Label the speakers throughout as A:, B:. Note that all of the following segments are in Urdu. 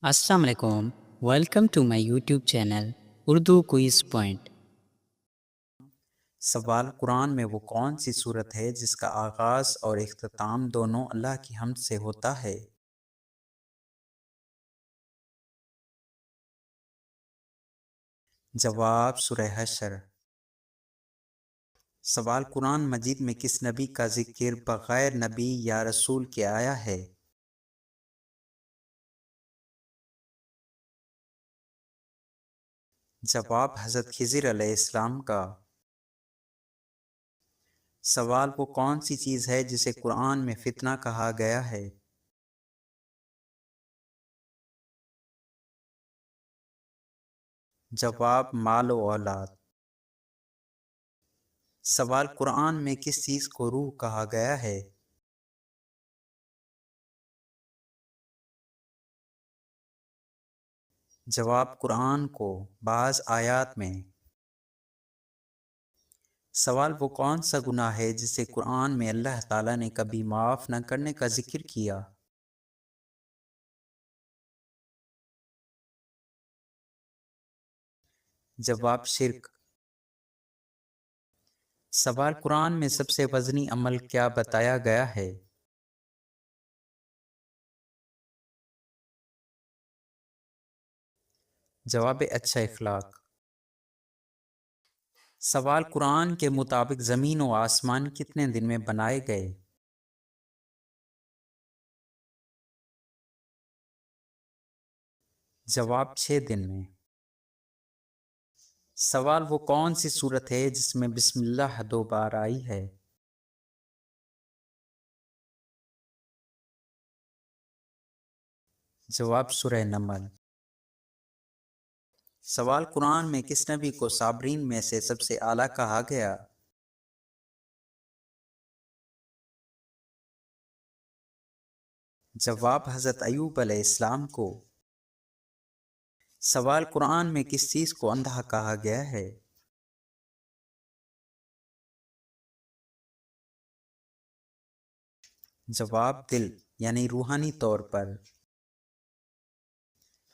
A: السلام علیکم، welcome to my YouTube channel Urdu quiz point.
B: سوال قرآن میں وہ کون سی صورت ہے جس کا آغاز اور اختتام دونوں اللہ کی حمد سے ہوتا ہے؟ جواب سورہ حشر۔ سوال قرآن مجید میں کس نبی کا ذکر بغیر نبی یا رسول کے آیا ہے؟ جواب حضرت خضر علیہ السلام کا۔ سوال وہ کون سی چیز ہے جسے قرآن میں فتنہ کہا گیا ہے؟ جواب مال و اولاد۔ سوال قرآن میں کس چیز کو روح کہا گیا ہے؟ جواب قرآن کو بعض آیات میں۔ سوال وہ کون سا گناہ ہے جسے قرآن میں اللہ تعالیٰ نے کبھی معاف نہ کرنے کا ذکر کیا؟ جواب شرک۔ سوال قرآن میں سب سے وزنی عمل کیا بتایا گیا ہے؟ جواب اچھا اخلاق۔ سوال قرآن کے مطابق زمین و آسمان کتنے دن میں بنائے گئے؟ جواب 6 دن میں۔ سوال وہ کون سی صورت ہے جس میں بسم اللہ 2 بار آئی ہے؟ جواب سورہ نمل۔ سوال قرآن میں کس نبی کو صابرین میں سے سب سے اعلیٰ کہا گیا؟ جواب حضرت ایوب علیہ السلام کو۔ سوال قرآن میں کس چیز کو اندھا کہا گیا ہے؟ جواب دل، یعنی روحانی طور پر۔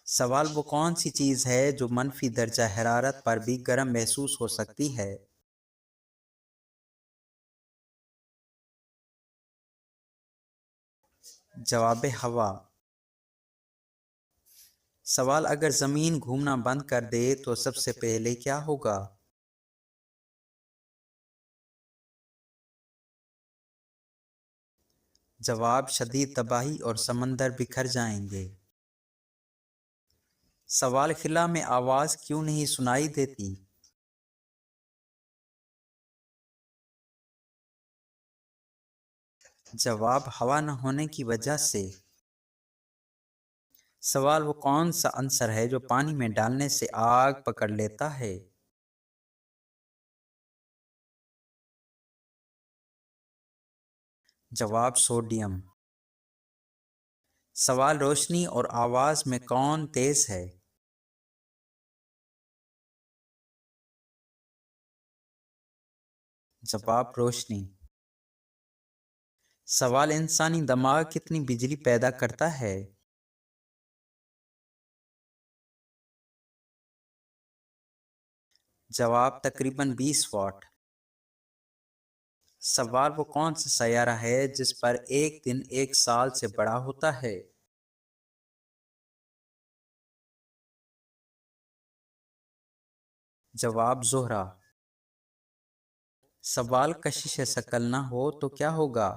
B: سوال وہ کون سی چیز ہے جو منفی درجہ حرارت پر بھی گرم محسوس ہو سکتی ہے؟ جواب ہوا۔ سوال اگر زمین گھومنا بند کر دے تو سب سے پہلے کیا ہوگا؟ جواب شدید تباہی اور سمندر بکھر جائیں گے۔ سوال خلا میں آواز کیوں نہیں سنائی دیتی؟ جواب ہوا نہ ہونے کی وجہ سے۔ سوال وہ کون سا عنصر ہے جو پانی میں ڈالنے سے آگ پکڑ لیتا ہے؟ جواب سوڈیم۔ سوال روشنی اور آواز میں کون تیز ہے؟ جواب روشنی۔ سوال انسانی دماغ کتنی بجلی پیدا کرتا ہے؟ جواب تقریباً 20 واٹ۔ سوال وہ کون سا سیارہ ہے جس پر ایک دن ایک سال سے بڑا ہوتا ہے؟ جواب زہرہ۔ سوال کشش ثقل نہ ہو تو کیا ہوگا؟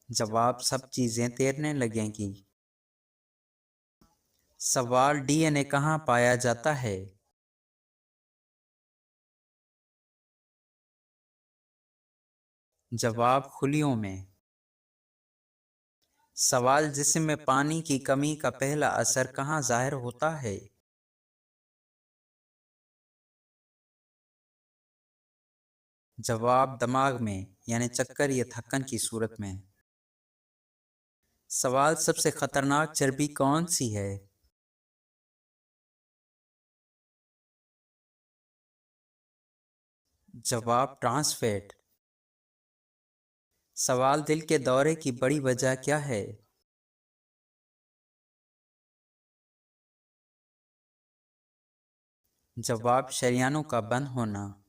B: جواب سب چیزیں تیرنے لگیں گی۔ سوال ڈی این اے کہاں پایا جاتا ہے؟ جواب خلیوں میں۔ سوال جسم میں پانی کی کمی کا پہلا اثر کہاں ظاہر ہوتا ہے؟ جواب دماغ میں، یعنی چکر یا تھکن کی صورت میں۔ سوال سب سے خطرناک چربی کون سی ہے؟ جواب ٹرانس فیٹ۔ سوال دل کے دورے کی بڑی وجہ کیا ہے؟ جواب شریانوں کا بند ہونا۔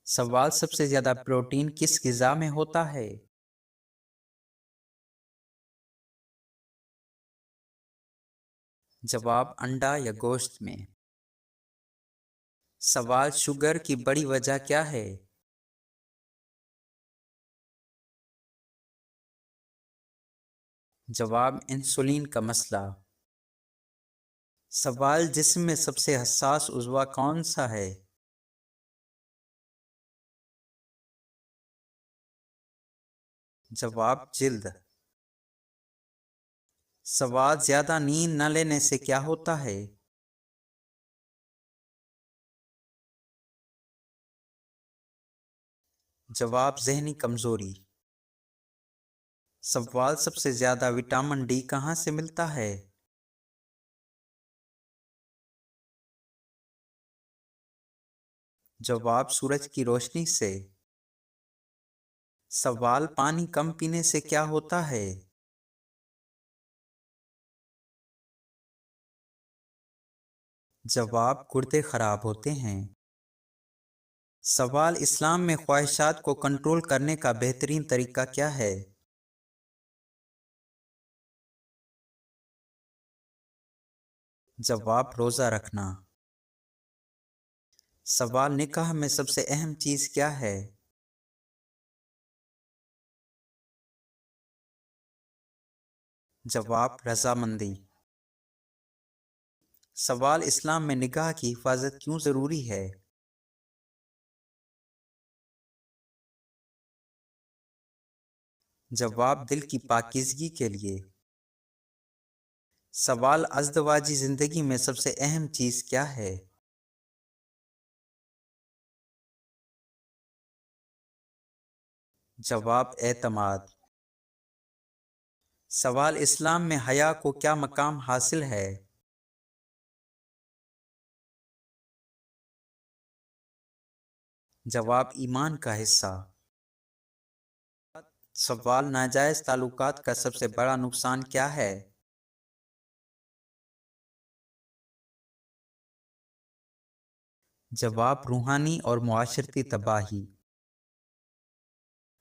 B: سوال سب سے زیادہ پروٹین کس غذا میں ہوتا ہے؟ جواب انڈا یا گوشت میں۔ سوال شوگر کی بڑی وجہ کیا ہے؟ جواب انسولین کا مسئلہ۔ سوال جسم میں سب سے حساس عضو کون سا ہے؟ جواب جلد۔ سوال زیادہ نیند نہ لینے سے کیا ہوتا ہے؟ جواب ذہنی کمزوری۔ سوال سب سے زیادہ وٹامن ڈی کہاں سے ملتا ہے؟ جواب سورج کی روشنی سے۔ سوال پانی کم پینے سے کیا ہوتا ہے؟ جواب گردے خراب ہوتے ہیں۔ سوال اسلام میں خواہشات کو کنٹرول کرنے کا بہترین طریقہ کیا ہے؟ جواب روزہ رکھنا۔ سوال نکاح میں سب سے اہم چیز کیا ہے؟ جواب رضامندی۔ سوال اسلام میں نکاح کی حفاظت کیوں ضروری ہے؟ جواب دل کی پاکیزگی کے لیے۔ سوال ازدواجی زندگی میں سب سے اہم چیز کیا ہے؟ جواب اعتماد۔ سوال اسلام میں حیا کو کیا مقام حاصل ہے؟ جواب ایمان کا حصہ۔ سوال ناجائز تعلقات کا سب سے بڑا نقصان کیا ہے؟ جواب روحانی اور معاشرتی تباہی۔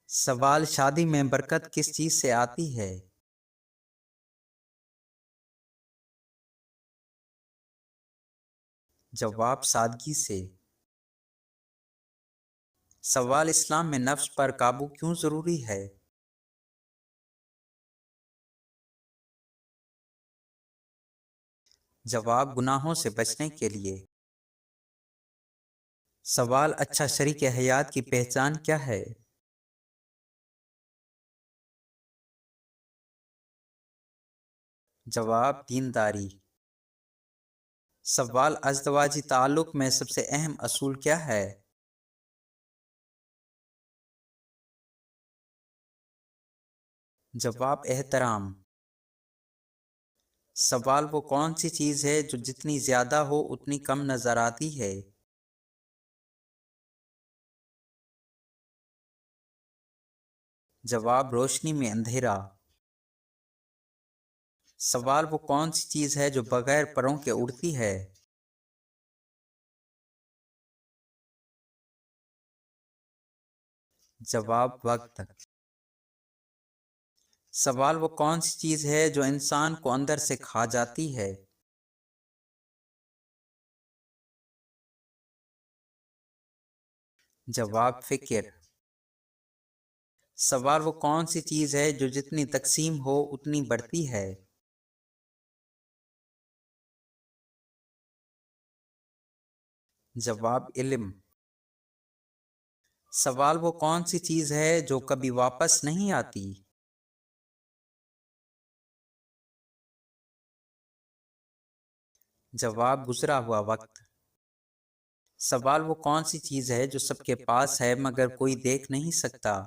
B: سوال شادی میں برکت کس چیز سے آتی ہے؟ جواب سادگی سے۔ سوال اسلام میں نفس پر قابو کیوں ضروری ہے؟ جواب گناہوں سے بچنے کے لیے۔ سوال اچھا شریک حیات کی پہچان کیا ہے؟ جواب دینداری۔ سوال ازدواجی تعلق میں سب سے اہم اصول کیا ہے؟ جواب احترام۔ سوال وہ کون سی چیز ہے جو جتنی زیادہ ہو اتنی کم نظر آتی ہے؟ جواب روشنی میں اندھیرا۔ سوال وہ کون سی چیز ہے جو بغیر پروں کے اڑتی ہے؟ جواب وقت۔ سوال وہ کون سی چیز ہے جو انسان کو اندر سے کھا جاتی ہے؟ جواب فکر۔ سوال وہ کون سی چیز ہے جو جتنی تقسیم ہو اتنی بڑھتی ہے؟ جواب علم۔ سوال وہ کون سی چیز ہے جو کبھی واپس نہیں آتی؟ جواب گزرا ہوا وقت۔ سوال وہ کون سی چیز ہے جو سب کے پاس ہے مگر کوئی دیکھ نہیں سکتا؟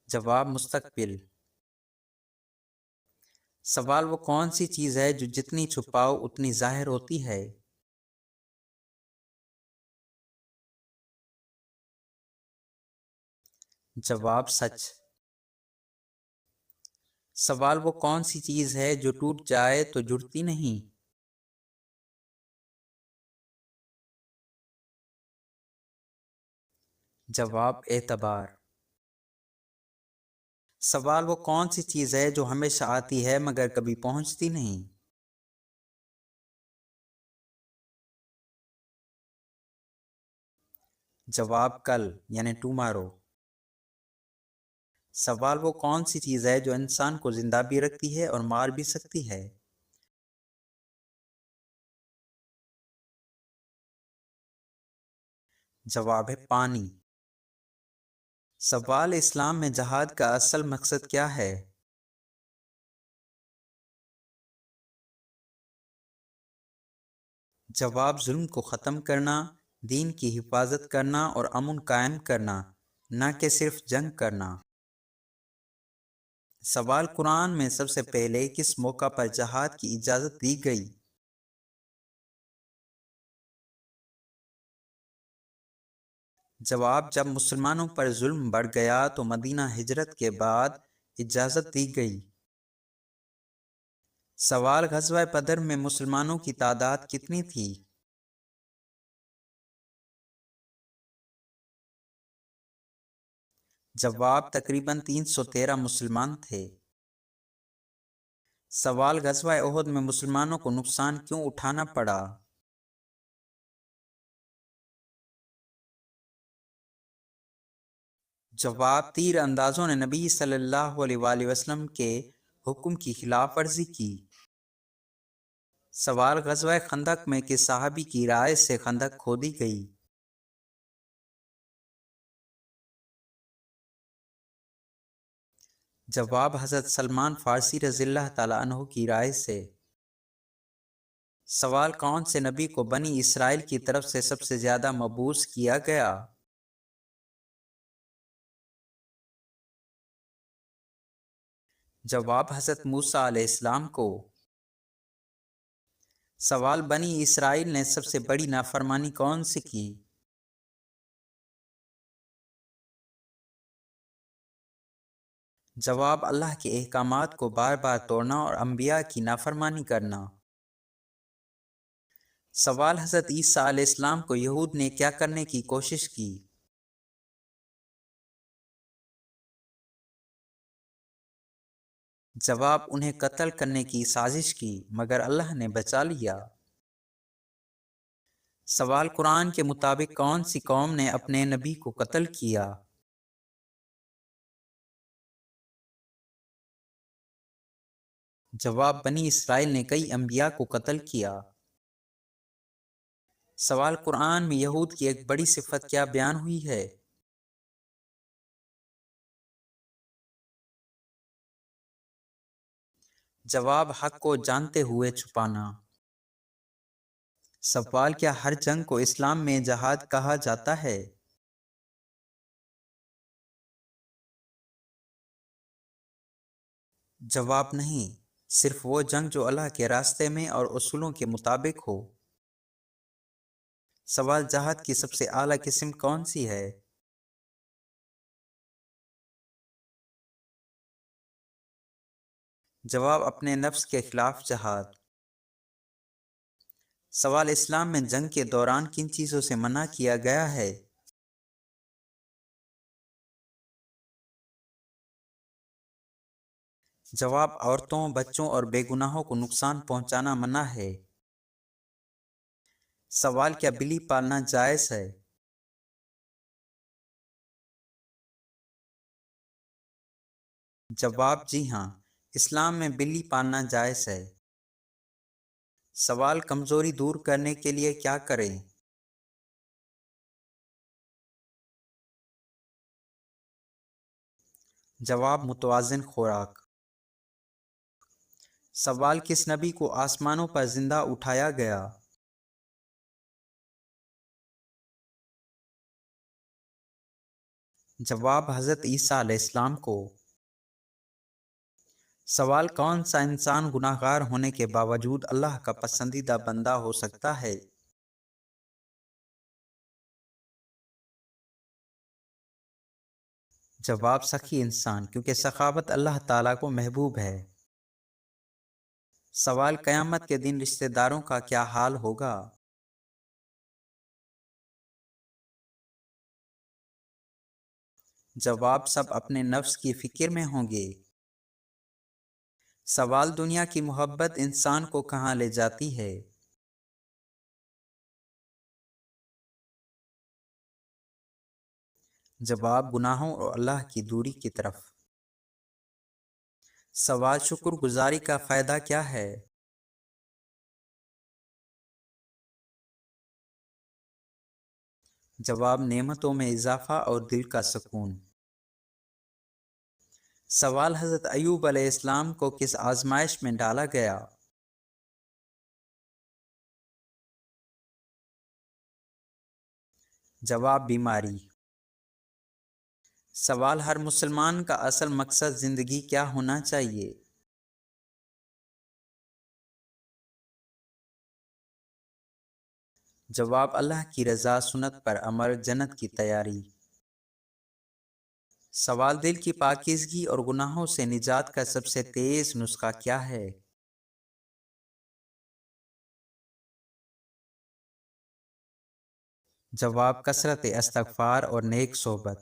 B: جواب مستقبل۔ سوال وہ کون سی چیز ہے جو جتنی چھپاؤ اتنی ظاہر ہوتی ہے؟ جواب سچ۔ سوال وہ کون سی چیز ہے جو ٹوٹ جائے تو جڑتی نہیں؟ جواب اعتبار۔ سوال وہ کون سی چیز ہے جو ہمیشہ آتی ہے مگر کبھی پہنچتی نہیں؟ جواب کل یعنی ٹمارو۔ سوال وہ کون سی چیز ہے جو انسان کو زندہ بھی رکھتی ہے اور مار بھی سکتی ہے؟ جواب ہے پانی۔ سوال اسلام میں جہاد کا اصل مقصد کیا ہے؟ جواب ظلم کو ختم کرنا، دین کی حفاظت کرنا اور امن قائم کرنا، نہ کہ صرف جنگ کرنا۔ سوال قرآن میں سب سے پہلے کس موقع پر جہاد کی اجازت دی گئی؟ جواب جب مسلمانوں پر ظلم بڑھ گیا تو مدینہ ہجرت کے بعد اجازت دی گئی۔ سوال غزوہ بدر میں مسلمانوں کی تعداد کتنی تھی؟ جواب تقریباً 313 مسلمان تھے۔ سوال غزوہ احد میں مسلمانوں کو نقصان کیوں اٹھانا پڑا؟ جواب تیر اندازوں نے نبی صلی اللہ علیہ وآلہ وسلم کے حکم کی خلاف ورزی کی۔ سوال غزوہ خندق میں کس صحابی کی رائے سے خندق کھودی گئی؟ جواب حضرت سلمان فارسی رضی اللہ تعالیٰ عنہ کی رائے سے۔ سوال کون سے نبی کو بنی اسرائیل کی طرف سے سب سے زیادہ مبعوث کیا گیا؟ جواب حضرت موسیٰ علیہ السلام کو۔ سوال بنی اسرائیل نے سب سے بڑی نافرمانی کون سی کی؟ جواب اللہ کے احکامات کو بار بار توڑنا اور انبیاء کی نافرمانی کرنا۔ سوال حضرت عیسیٰ علیہ السلام کو یہود نے کیا کرنے کی کوشش کی؟ جواب انہیں قتل کرنے کی سازش کی مگر اللہ نے بچا لیا۔ سوال قرآن کے مطابق کون سی قوم نے اپنے نبی کو قتل کیا؟ جواب بنی اسرائیل نے کئی انبیاء کو قتل کیا۔ سوال قرآن میں یہود کی ایک بڑی صفت کیا بیان ہوئی ہے؟ جواب حق کو جانتے ہوئے چھپانا۔ سوال کیا ہر جنگ کو اسلام میں جہاد کہا جاتا ہے؟ جواب نہیں، صرف وہ جنگ جو اللہ کے راستے میں اور اصولوں کے مطابق ہو۔ سوال جہاد کی سب سے اعلیٰ قسم کون سی ہے؟ جواب اپنے نفس کے خلاف جہاد۔ سوال اسلام میں جنگ کے دوران کن چیزوں سے منع کیا گیا ہے؟ جواب عورتوں، بچوں اور بے گناہوں کو نقصان پہنچانا منع ہے۔ سوال کیا بلی پالنا جائز ہے؟ جواب جی ہاں، اسلام میں بلی پالنا جائز ہے۔ سوال کمزوری دور کرنے کے لیے کیا کریں؟ جواب متوازن خوراک۔ سوال کس نبی کو آسمانوں پر زندہ اٹھایا گیا؟ جواب حضرت عیسیٰ علیہ السلام کو۔ سوال کون سا انسان گناہگار ہونے کے باوجود اللہ کا پسندیدہ بندہ ہو سکتا ہے؟ جواب سخی انسان، کیونکہ سخاوت اللہ تعالیٰ کو محبوب ہے۔ سوال قیامت کے دن رشتہ داروں کا کیا حال ہوگا؟ جواب سب اپنے نفس کی فکر میں ہوں گے۔ سوال دنیا کی محبت انسان کو کہاں لے جاتی ہے؟ جواب گناہوں اور اللہ کی دوری کی طرف۔ سوال شکر گزاری کا فائدہ کیا ہے؟ جواب نعمتوں میں اضافہ اور دل کا سکون۔ سوال حضرت ایوب علیہ السلام کو کس آزمائش میں ڈالا گیا؟ جواب بیماری۔ سوال ہر مسلمان کا اصل مقصد زندگی کیا ہونا چاہیے؟ جواب اللہ کی رضا، سنت پر عمل، جنت کی تیاری۔ سوال دل کی پاکیزگی اور گناہوں سے نجات کا سب سے تیز نسخہ کیا ہے؟ جواب کثرت استغفار اور نیک صحبت۔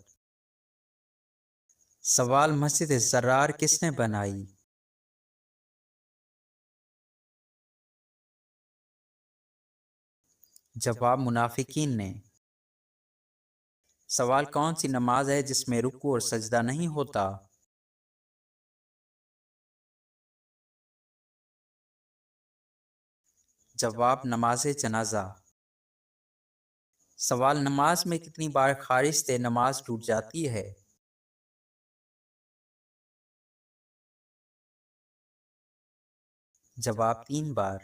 B: سوال مسجد زرار کس نے بنائی؟ جواب منافقین نے۔ سوال کون سی نماز ہے جس میں رکوع اور سجدہ نہیں ہوتا؟ جواب نماز جنازہ۔ سوال نماز میں کتنی بار خارج سے نماز ٹوٹ جاتی ہے؟ جواب 3 بار۔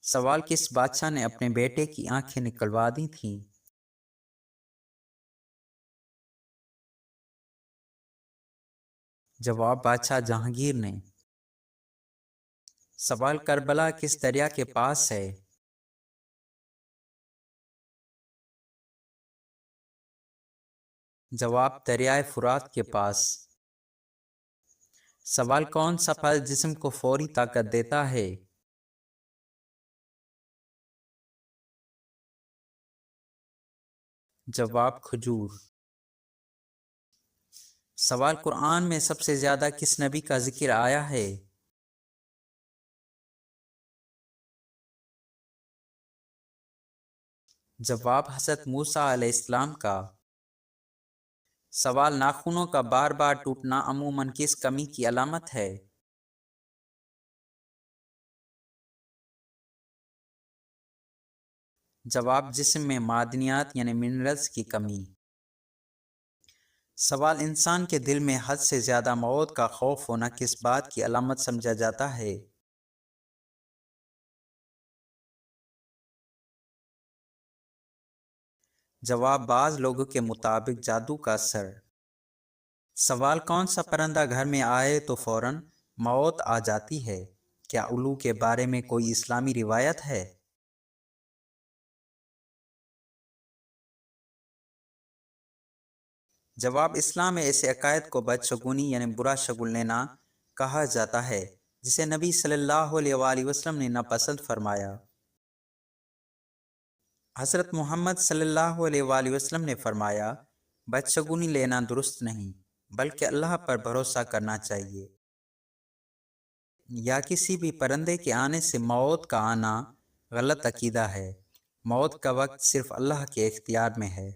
B: سوال کس بادشاہ نے اپنے بیٹے کی آنکھیں نکلوا دی تھیں؟ جواب بادشاہ جہانگیر نے۔ سوال کربلا کس دریا کے پاس ہے؟ جواب دریائے فرات کے پاس۔ سوال کون سا پھل جسم کو فوری طاقت دیتا ہے؟ جواب کھجور۔ سوال قرآن میں سب سے زیادہ کس نبی کا ذکر آیا ہے؟ جواب حضرت موسیٰ علیہ السلام کا۔ سوال ناخنوں کا بار بار ٹوٹنا عموماً کس کمی کی علامت ہے؟ جواب جسم میں معدنیات یعنی منرلز کی کمی۔ سوال انسان کے دل میں حد سے زیادہ موت کا خوف ہونا کس بات کی علامت سمجھا جاتا ہے؟ جواب بعض لوگوں کے مطابق جادو کا اثر۔ سوال کون سا پرندہ گھر میں آئے تو فوراً موت آ جاتی ہے؟ کیا الو کے بارے میں کوئی اسلامی روایت ہے؟ جواب اسلام میں ایسے عقائد کو بدشگونی یعنی برا شگون لینا کہا جاتا ہے جسے نبی صلی اللہ علیہ وآلہ وسلم نے ناپسند فرمایا۔ حضرت محمد صلی اللہ علیہ وآلہ وسلم نے فرمایا، بدشگونی لینا درست نہیں بلکہ اللہ پر بھروسہ کرنا چاہیے۔ یا کسی بھی پرندے کے آنے سے موت کا آنا غلط عقیدہ ہے۔ موت کا وقت صرف اللہ کے اختیار میں ہے۔